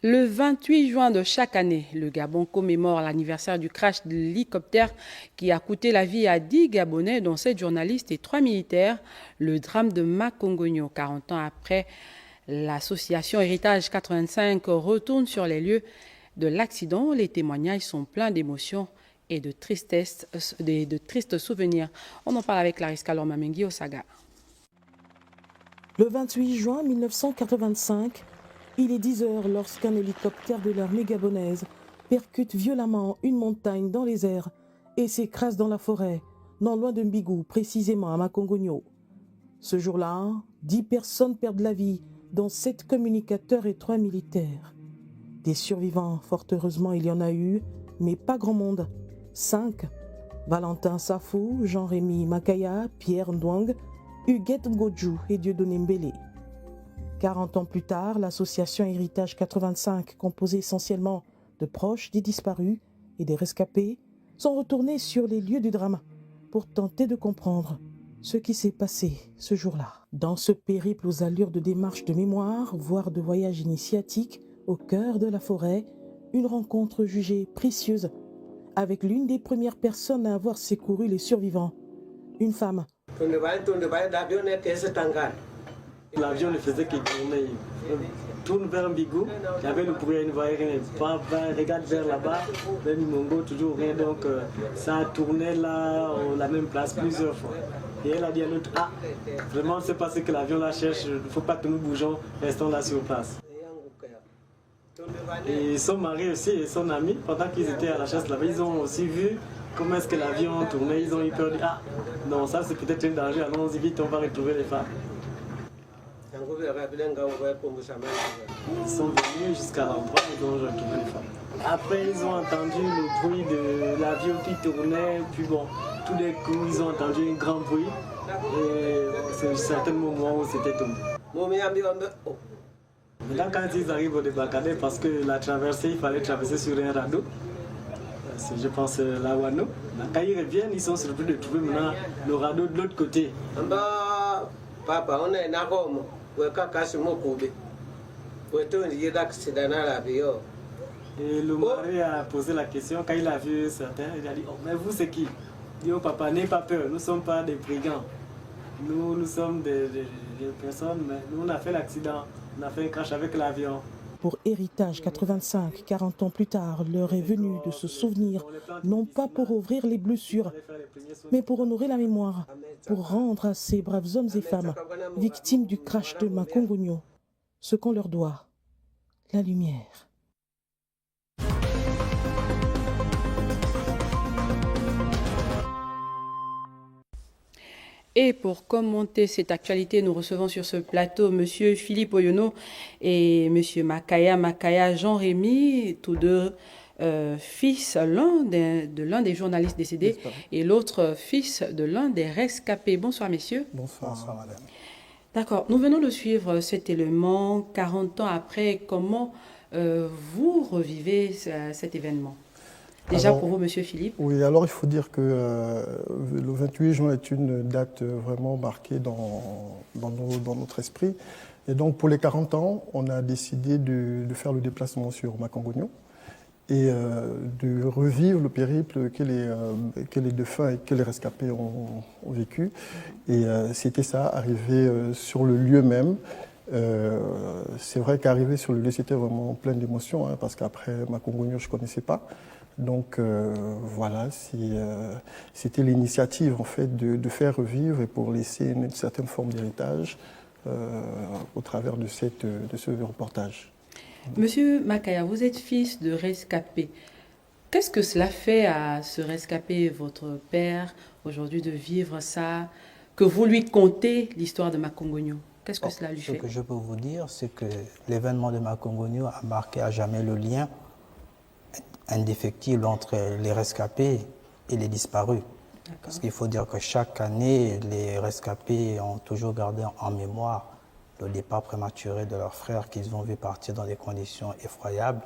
Le 28 juin de chaque année, le Gabon commémore l'anniversaire du crash de l'hélicoptère qui a coûté la vie à 10 Gabonais, dont 7 journalistes et 3 militaires. Le drame de Makongogno, 40 ans après, l'association Héritage 85 retourne sur les lieux de l'accident. Les témoignages sont pleins d'émotions et de tristesse, de tristes souvenirs. On en parle avec Clarisse Kalormamengi au Saga. Le 28 juin 1985, il est 10 heures lorsqu'un hélicoptère de l'armée gabonaise percute violemment une montagne dans les airs et s'écrase dans la forêt, non loin de Mbigou, précisément à Makongogno. Ce jour-là, 10 personnes perdent la vie, dont 7 communicateurs et 3 militaires. Des survivants, fort heureusement, il y en a eu, mais pas grand monde. 5. Valentin Safou, Jean-Rémy Makaya, Pierre Ndouang, Huguette Ngodjou et Dieudonné Mbélé. 40 ans plus tard, l'association Héritage 85, composée essentiellement de proches des disparus et des rescapés, sont retournés sur les lieux du drame pour tenter de comprendre ce qui s'est passé ce jour-là. Dans ce périple aux allures de démarche de mémoire, voire de voyage initiatique au cœur de la forêt, une rencontre jugée précieuse avec l'une des premières personnes à avoir secouru les survivants, une femme. L'avion ne faisait que tourner. Tourne vers Mbigou, il y avait le bruit, il ne voyait rien. Regarde vers là-bas, vers Nimongo, toujours rien. Donc ça a tourné là, la même place plusieurs fois. Et elle a dit à l'autre, ah, vraiment, c'est pas ce que l'avion la cherche, il ne faut pas que nous bougeons, restons là sur place. Et son mari aussi et son ami, pendant qu'ils étaient à la chasse là-bas, ils ont aussi vu comment est-ce que l'avion tournait. Ils ont eu peur, ah, non, ça c'est peut-être un danger, allons-y vite, on va retrouver les femmes. Ils sont venus jusqu'à l'endroit, ils ont retrouvé les femmes. Après, ils ont entendu le bruit de l'avion qui tournait, puis bon, tout d'un coup, ils ont entendu un grand bruit. Et c'est un certain moment où c'était tombé. Maintenant, quand ils arrivent au débarcadère, parce que la traversée, il fallait traverser sur un radeau, c'est, je pense, la Wano. Quand ils reviennent, ils sont surpris de trouver maintenant le radeau de l'autre côté. Papa, on est nakom, ou Kakasimokobe. Et le mari a posé la question quand il a vu certains, il a dit, oh, mais vous c'est qui? Il dit, oh papa, n'ayez pas peur, nous ne sommes pas des brigands. Nous sommes des personnes, mais nous on a fait l'accident, on a fait un crash avec l'avion. Pour Héritage 85, 40 ans plus tard, l'heure est venue de se souvenir, non pas pour ouvrir les blessures, mais pour honorer la mémoire, pour rendre à ces braves hommes et femmes victimes du crash de Makongogno ce qu'on leur doit, la lumière. Et pour commenter cette actualité, nous recevons sur ce plateau M. Philippe Oyono et M. Makaya Jean-Rémy, tous deux fils, l'un des journalistes décédés et l'autre fils de l'un des rescapés. Bonsoir messieurs. Bonsoir. Bonsoir madame. D'accord, nous venons de suivre cet élément 40 ans après. Comment vous revivez cet événement? Déjà alors, pour vous, Monsieur Philippe. Oui, alors il faut dire que le 28 juin est une date vraiment marquée dans notre esprit. Et donc pour les 40 ans, on a décidé de faire le déplacement sur Makongogno et de revivre le périple que les défunts et que les rescapés ont vécu. Et c'était ça, arriver sur le lieu même. C'est vrai qu'arriver sur le lieu, c'était vraiment plein d'émotions, hein, parce qu'après Makongogno, je ne connaissais pas. Donc voilà, c'était l'initiative en fait de faire revivre et pour laisser une certaine forme d'héritage au travers de ce reportage. Monsieur Makaya, vous êtes fils de rescapé. Qu'est-ce que cela fait à ce rescapé, votre père, aujourd'hui de vivre ça, que vous lui contez l'histoire de Makongogno? Qu'est-ce que cela lui fait? Ce que je peux vous dire, c'est que l'événement de Makongogno a marqué à jamais le lien indéfectible entre les rescapés et les disparus. Parce qu'il faut dire que chaque année, les rescapés ont toujours gardé en mémoire le départ prématuré de leurs frères qu'ils ont vu partir dans des conditions effroyables.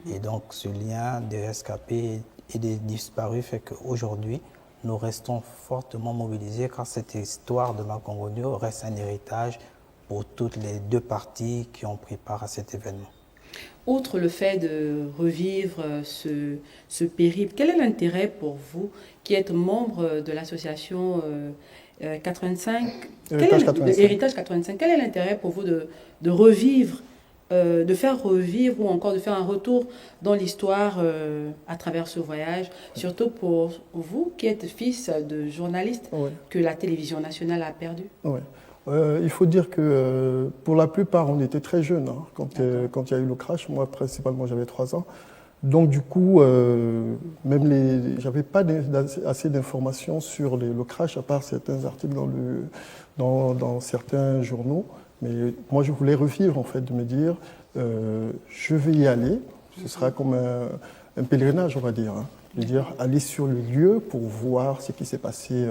Et donc ce lien des rescapés et des disparus fait qu'aujourd'hui, nous restons fortement mobilisés car cette histoire de Makongogno reste un héritage pour toutes les deux parties qui ont pris part à cet événement. Outre le fait de revivre ce périple, quel est l'intérêt pour vous qui êtes membre de l'association 85, Héritage 85, quel est l'intérêt pour vous de revivre, de faire revivre ou encore de faire un retour dans l'histoire à travers ce voyage, surtout pour vous qui êtes fils de journaliste que la télévision nationale a perdu? Il faut dire que pour la plupart, on était très jeunes quand il y a eu le crash. Moi, principalement, j'avais 3 ans. Donc, du coup, j'avais pas assez d'informations sur le crash, à part certains articles dans certains journaux. Mais moi, je voulais revivre, en fait, de me dire, je vais y aller. Ce sera comme un pèlerinage, on va dire. Je veux dire, aller sur le lieu pour voir ce qui s'est passé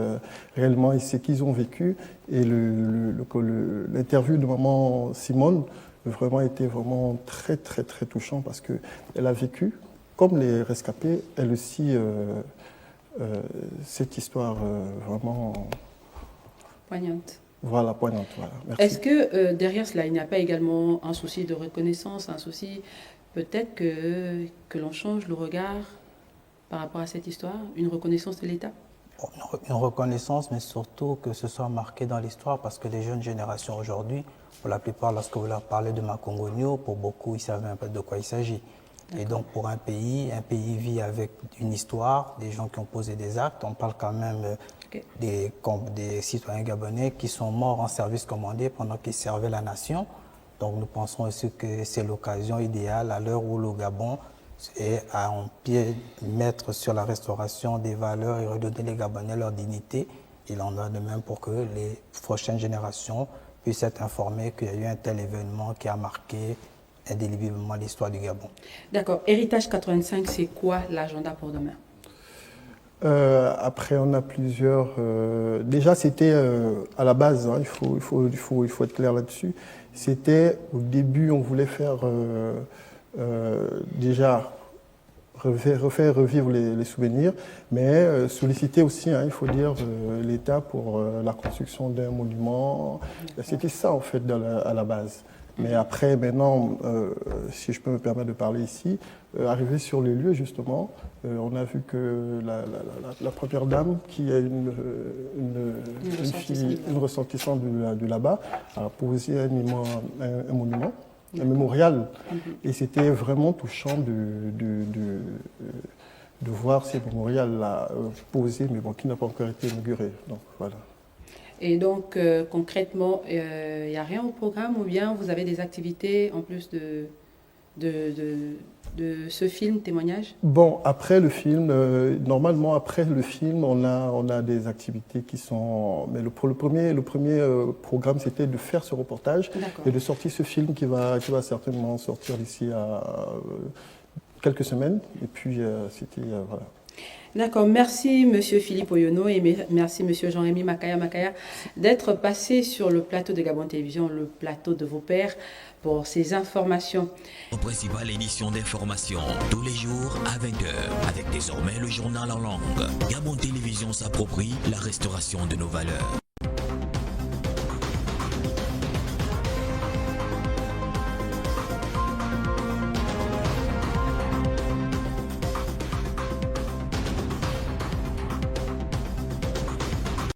réellement et ce qu'ils ont vécu. Et l'interview de maman Simone vraiment était vraiment très, très, très touchant parce qu'elle a vécu, comme les rescapés, elle aussi, cette histoire vraiment... Poignante. Voilà, poignante. Voilà. Merci. Est-ce que derrière cela, il n'y a pas également un souci de reconnaissance, un souci peut-être que l'on change le regard par rapport à cette histoire, une reconnaissance de l'État? Une reconnaissance, mais surtout que ce soit marqué dans l'histoire, parce que les jeunes générations aujourd'hui, pour la plupart, lorsque vous leur parlez de Makongogno, pour beaucoup, ils savent un peu de quoi il s'agit. Et donc pour un pays vit avec une histoire, des gens qui ont posé des actes. On parle quand même des citoyens gabonais qui sont morts en service commandé pendant qu'ils servaient la nation. Donc nous pensons aussi que c'est l'occasion idéale à l'heure où le Gabon et à en pied mettre sur la restauration des valeurs et redonner les Gabonais leur dignité. Il en va de même pour que les prochaines générations puissent être informées qu'il y a eu un tel événement qui a marqué indélébiblement l'histoire du Gabon. D'accord. Héritage 85, c'est quoi l'agenda pour demain? Après, on a plusieurs... déjà, c'était à la base, il faut être clair là-dessus. C'était, au début, on voulait faire... déjà refaire revivre les souvenirs, mais solliciter aussi, il faut dire, l'État pour la construction d'un monument. C'était ça, en fait, à la base. Mais après, maintenant, si je peux me permettre de parler ici, arrivé sur les lieux, justement, on a vu que la première dame, qui est une ressortissante de là-bas, a posé un monument. Un mémorial. Et c'était vraiment touchant de voir ces mémorials-là posés, mais bon, qui n'a pas encore été inauguré. Donc, voilà. Et donc, concrètement, il n'y a rien au programme ou bien vous avez des activités en plus de ce film témoignage? Bon, après le film, normalement après le film, on a des activités qui sont... Mais le premier programme, c'était de faire ce reportage et de sortir ce film qui va certainement sortir d'ici à quelques semaines. Et puis, c'était... voilà. D'accord, merci Monsieur Philippe Oyono et merci Monsieur Jean-Rémy Makaya d'être passé sur le plateau de Gabon Télévision, le plateau de vos pairs, pour ces informations. Principale édition d'information, tous les jours à 20h, avec désormais le journal en langue. Gabon Télévision s'approprie la restauration de nos valeurs.